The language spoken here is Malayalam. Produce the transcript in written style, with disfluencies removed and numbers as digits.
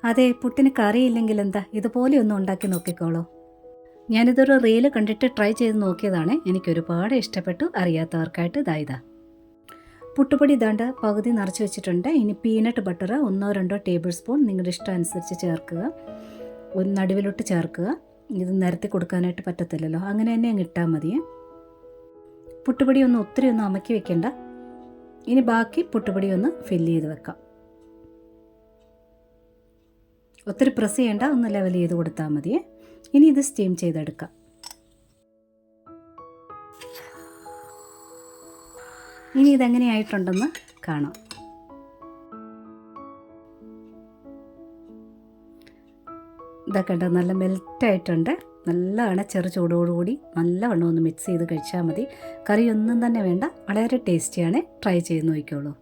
അതെ, പുട്ടിന് കറിയില്ലെങ്കിൽ എന്താ, ഇതുപോലെ ഒന്ന് ഉണ്ടാക്കി നോക്കിക്കോളൂ. ഞാനിതൊരു റീല് കണ്ടിട്ട് ട്രൈ ചെയ്ത് നോക്കിയതാണ്. എനിക്ക് ഒരുപാട് ഇഷ്ടപ്പെട്ടു. അറിയാത്തവർക്കായിട്ട് ഇതാ പുട്ടുപൊടി ഇതാണ്ട് പകുതി നിറച്ച് വെച്ചിട്ടുണ്ട്. ഇനി പീനട്ട് ബട്ടർ 1-2 ടേബിൾ സ്പൂൺ നിങ്ങളുടെ ഇഷ്ടം അനുസരിച്ച് ചേർക്കുക. ഒരു നടുവിലോട്ട് ചേർക്കുക. ഇത് നിരത്തി കൊടുക്കാനായിട്ട് പറ്റത്തില്ലല്ലോ, അങ്ങനെ തന്നെ അങ്ങ് ഇട്ടാൽ മതി. പുട്ടുപൊടി ഒത്തിരി അമക്കി വെക്കേണ്ട. ഇനി ബാക്കി പുട്ടുപൊടി ഒന്ന് ഫില്ല് ചെയ്ത് വെക്കാം. ഒത്തിരി പ്രസ് ചെയ്യേണ്ട, ഒന്ന് ലെവൽ ചെയ്ത് കൊടുത്താൽ മതി. ഇനി ഇത് സ്റ്റീം ചെയ്തെടുക്കാം. ഇനി ഇതെങ്ങനെയായിട്ടുണ്ടെന്ന് കാണാം. ഇതൊക്കെ ഉണ്ട്, നല്ല മെൽറ്റായിട്ടുണ്ട്. നല്ലതാണ്. ചെറു ചൂടോടുകൂടി നല്ലവണ്ണം ഒന്ന് മിക്സ് ചെയ്ത് കഴിച്ചാൽ മതി. കറിയൊന്നും തന്നെ വേണ്ട, വളരെ ടേസ്റ്റിയാണ്. ട്രൈ ചെയ്ത് നോക്കിക്കോളൂ.